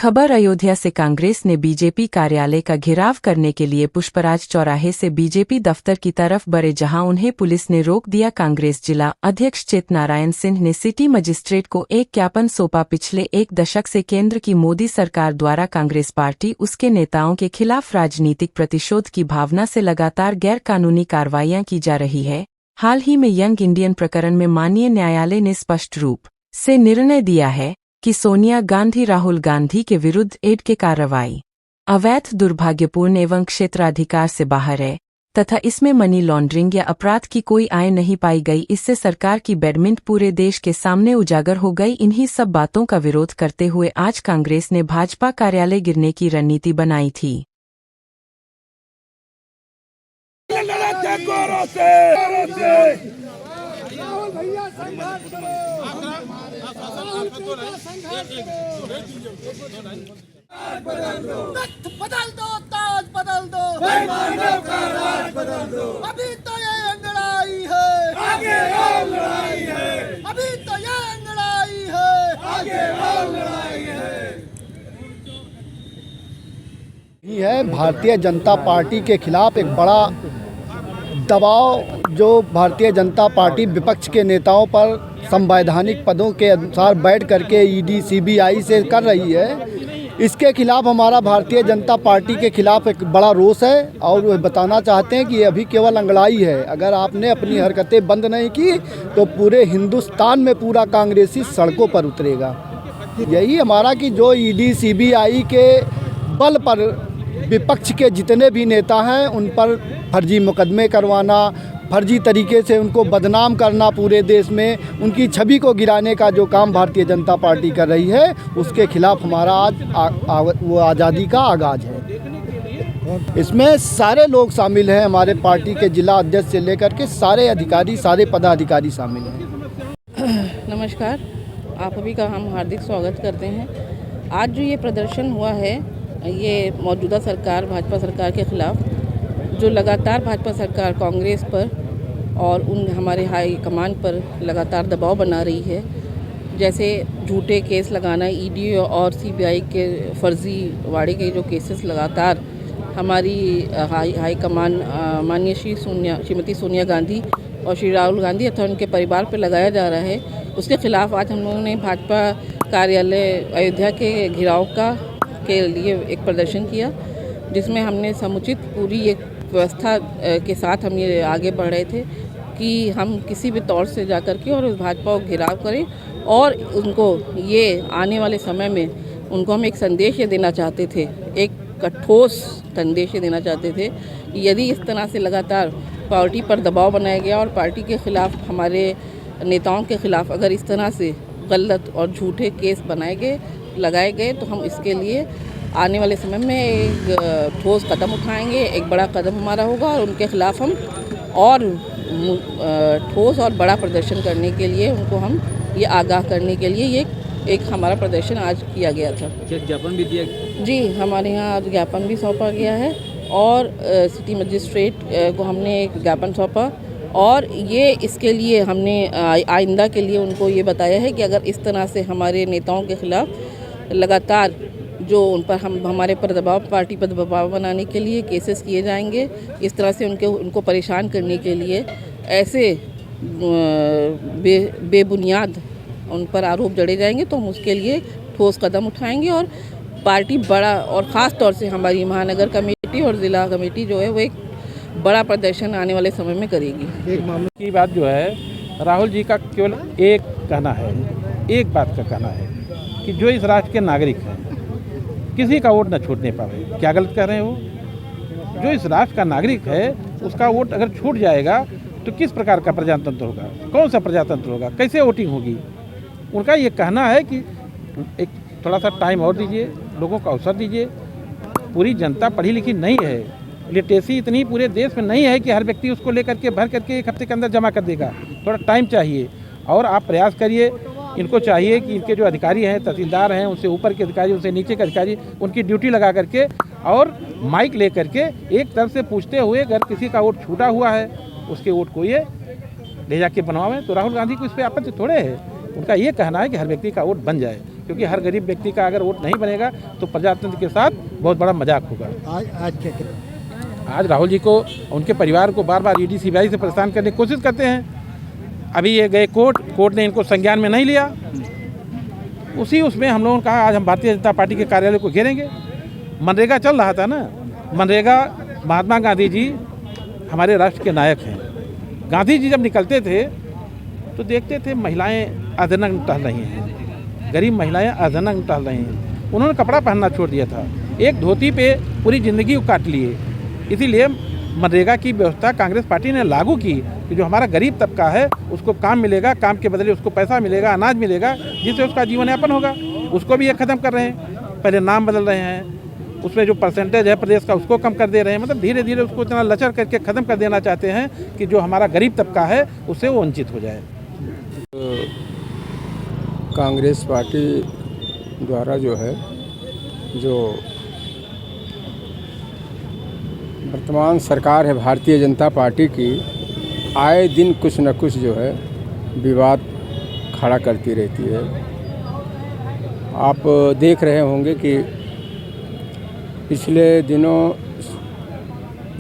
खबर अयोध्या से कांग्रेस ने बीजेपी कार्यालय का घेराव करने के लिए पुष्पराज चौराहे से बीजेपी दफ्तर की तरफ बढ़े, जहां उन्हें पुलिस ने रोक दिया। कांग्रेस जिला अध्यक्ष चेत नारायण सिंह ने सिटी मजिस्ट्रेट को एक ज्ञापन सौंपा। पिछले एक दशक से केंद्र की मोदी सरकार द्वारा कांग्रेस पार्टी उसके नेताओं के खिलाफ राजनीतिक प्रतिशोध की भावना से लगातार गैरकानूनी कार्रवाइयां की जा रही है। हाल ही में यंग इंडियन प्रकरण में माननीय न्यायालय ने स्पष्ट रूप से निर्णय दिया है कि सोनिया गांधी राहुल गांधी के विरुद्ध एड के कार्रवाई अवैध, दुर्भाग्यपूर्ण एवं क्षेत्राधिकार से बाहर है तथा इसमें मनी लॉन्ड्रिंग या अपराध की कोई आय नहीं पाई गई। इससे सरकार की बैडमिंटन पूरे देश के सामने उजागर हो गई। इन्हीं सब बातों का विरोध करते हुए आज कांग्रेस ने भाजपा कार्यालय गिरने की रणनीति बनाई थी। बदल दो, ताज बदल दो, अभी तो ये लड़ाई है, आगे और लड़ाई है, अभी तो ये लड़ाई है, आगे और लड़ाई है। भारतीय जनता पार्टी के खिलाफ एक बड़ा दबाव जो भारतीय जनता पार्टी विपक्ष के नेताओं पर संवैधानिक पदों के अनुसार बैठ करके ईडी सीबीआई से कर रही है, इसके खिलाफ हमारा भारतीय जनता पार्टी के खिलाफ एक बड़ा रोष है। और वो बताना चाहते हैं कि ये अभी केवल अंगड़ाई है। अगर आपने अपनी हरकतें बंद नहीं की तो पूरे हिंदुस्तान में पूरा कांग्रेसी सड़कों पर उतरेगा। यही हमारा कि जो ईडी सीबीआई के बल पर विपक्ष के जितने भी नेता हैं उन पर फर्जी मुकदमे करवाना, फर्जी तरीके से उनको बदनाम करना, पूरे देश में उनकी छवि को गिराने का जो काम भारतीय जनता पार्टी कर रही है, उसके खिलाफ हमारा आज वो आज़ादी का आगाज़ है। इसमें सारे लोग शामिल हैं, हमारे पार्टी के जिला अध्यक्ष से लेकर के सारे अधिकारी, सारे पदाधिकारी शामिल हैं। नमस्कार, आप सभी का हम हार्दिक स्वागत करते हैं। आज जो ये प्रदर्शन हुआ है, ये मौजूदा सरकार भाजपा सरकार के ख़िलाफ़, जो लगातार भाजपा सरकार कांग्रेस पर और उन हमारे हाई कमान पर लगातार दबाव बना रही है। जैसे झूठे केस लगाना, ईडी और सीबीआई के फर्जी वाड़े के जो केसेस लगातार हमारी हाई कमान माननीय श्रीमती सोनिया गांधी और श्री राहुल गांधी अथवा उनके परिवार पर लगाया जा रहा है, उसके खिलाफ़ आज हम लोगों ने भाजपा कार्यालय अयोध्या के घिराव के लिए एक प्रदर्शन किया, जिसमें हमने समुचित पूरी एक व्यवस्था के साथ हम ये आगे बढ़ रहे थे कि हम किसी भी तौर से जाकर के और उस भाजपा को घिराव करें और उनको ये आने वाले समय में उनको हम एक संदेश ये देना चाहते थे, एक ठोस संदेश ये देना चाहते थे कि यदि इस तरह से लगातार पार्टी पर दबाव बनाया गया और पार्टी के ख़िलाफ़, हमारे नेताओं के ख़िलाफ़ अगर इस तरह से गलत और झूठे केस लगाए गए तो हम इसके लिए आने वाले समय में एक ठोस कदम उठाएंगे। एक बड़ा कदम हमारा होगा और उनके खिलाफ हम और ठोस और बड़ा प्रदर्शन करने के लिए उनको हम ये आगाह करने के लिए ये एक हमारा प्रदर्शन आज किया गया था। ज्ञापन भी दिया जी, हमारे यहाँ आज ज्ञापन भी सौंपा गया है और सिटी मजिस्ट्रेट को हमने एक ज्ञापन सौंपा और ये इसके लिए हमने आइंदा के लिए उनको ये बताया है कि अगर इस तरह से हमारे नेताओं के ख़िलाफ़ लगातार जो उन पर हमारे पर दबाव, पार्टी पर दबाव बनाने के लिए केसेस किए जाएंगे, इस तरह से उनको परेशान करने के लिए ऐसे बेबुनियाद उन पर आरोप जड़े जाएंगे, तो हम उसके लिए ठोस कदम उठाएंगे और पार्टी बड़ा और ख़ास तौर से हमारी महानगर कमेटी और ज़िला कमेटी जो है वो एक बड़ा प्रदर्शन आने वाले समय में करेगी। एक मामले की बात जो है, राहुल जी का केवल एक कहना है, एक बात का कहना है कि जो इस राष्ट्र के नागरिक हैं किसी का वोट न छूटने पावे। क्या गलत कह रहे हैं वो? जो इस राष्ट्र का नागरिक है उसका वोट अगर छूट जाएगा तो किस प्रकार का प्रजातंत्र होगा, कौन सा प्रजातंत्र होगा, कैसे वोटिंग होगी? उनका ये कहना है कि एक थोड़ा सा टाइम और दीजिए, लोगों को अवसर दीजिए। पूरी जनता पढ़ी लिखी नहीं है, लिटरेसी इतनी पूरे देश में नहीं है कि हर व्यक्ति उसको लेकर के भर करके एक हफ्ते के अंदर जमा कर देगा। थोड़ा टाइम चाहिए और आप प्रयास करिए। इनको चाहिए कि इनके जो अधिकारी हैं, तहसीलदार हैं, उनसे ऊपर के अधिकारी, उनसे नीचे के अधिकारी, उनकी ड्यूटी लगा करके और माइक ले करके एक तरफ से पूछते हुए अगर किसी का वोट छूटा हुआ है उसके वोट को ये ले जाके बनवावें। तो राहुल गांधी को इस पर आपत्ति थोड़े है। उनका ये कहना है कि हर व्यक्ति का वोट बन जाए। क्योंकि हर गरीब व्यक्ति का अगर वोट नहीं बनेगा तो प्रजातंत्र के साथ बहुत बड़ा मजाक होगा। आज राहुल जी को, उनके परिवार को बार बार ईडी सीबीआई से परेशान करने की कोशिश करते हैं। अभी ये गए कोर्ट ने इनको संज्ञान में नहीं लिया। उसमें हम लोगों ने कहा आज हम भारतीय जनता पार्टी के कार्यालय को घेरेंगे। मनरेगा चल रहा था ना, मनरेगा महात्मा गांधी जी हमारे राष्ट्र के नायक हैं। गांधी जी जब निकलते थे तो देखते थे महिलाएं अर्धनग्न टहल रही हैं, गरीब महिलाएं अर्धनग्न टहल रही हैं। उन्होंने कपड़ा पहनना छोड़ दिया था, एक धोती पे पूरी ज़िंदगी काट लिए। इसीलिए मनरेगा की व्यवस्था कांग्रेस पार्टी ने लागू की कि जो हमारा गरीब तबका है उसको काम मिलेगा, काम के बदले उसको पैसा मिलेगा, अनाज मिलेगा, जिससे उसका जीवन यापन होगा। उसको भी ये ख़त्म कर रहे हैं। पहले नाम बदल रहे हैं, उसमें जो परसेंटेज है प्रदेश का उसको कम कर दे रहे हैं। मतलब धीरे धीरे उसको इतना लचर करके ख़त्म कर देना चाहते हैं कि जो हमारा गरीब तबका है उससे वो वंचित हो जाए। कांग्रेस पार्टी द्वारा जो है, जो वर्तमान सरकार है भारतीय जनता पार्टी की, आए दिन कुछ न कुछ जो है विवाद खड़ा करती रहती है। आप देख रहे होंगे कि पिछले दिनों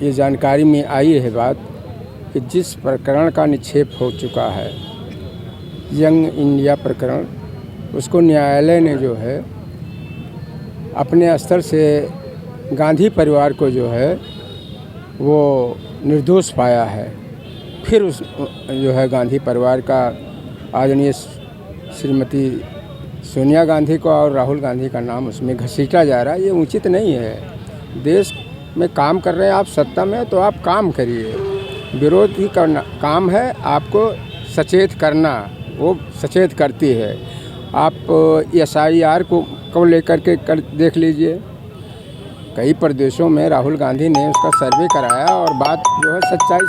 ये जानकारी में आई है बात कि जिस प्रकरण का निक्षेप हो चुका है, यंग इंडिया प्रकरण, उसको न्यायालय ने जो है अपने स्तर से गांधी परिवार को जो है वो निर्दोष पाया है। फिर उस जो है गांधी परिवार का आदरणीय श्रीमती सोनिया गांधी को और राहुल गांधी का नाम उसमें घसीटा जा रहा है। ये उचित नहीं है। देश में काम कर रहे हैं आप, सत्ता में तो आप काम करिए, विरोध ही करना काम है। आपको सचेत करना, वो सचेत करती है। आप SIR को लेकर के देख लीजिए, कई प्रदेशों में राहुल गांधी ने उसका सर्वे कराया और बात जो है सच्चाई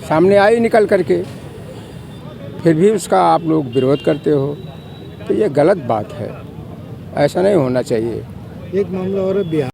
सामने आई निकल करके, फिर भी उसका आप लोग विरोध करते हो, तो ये गलत बात है। ऐसा नहीं होना चाहिए। एक मामला और बिहार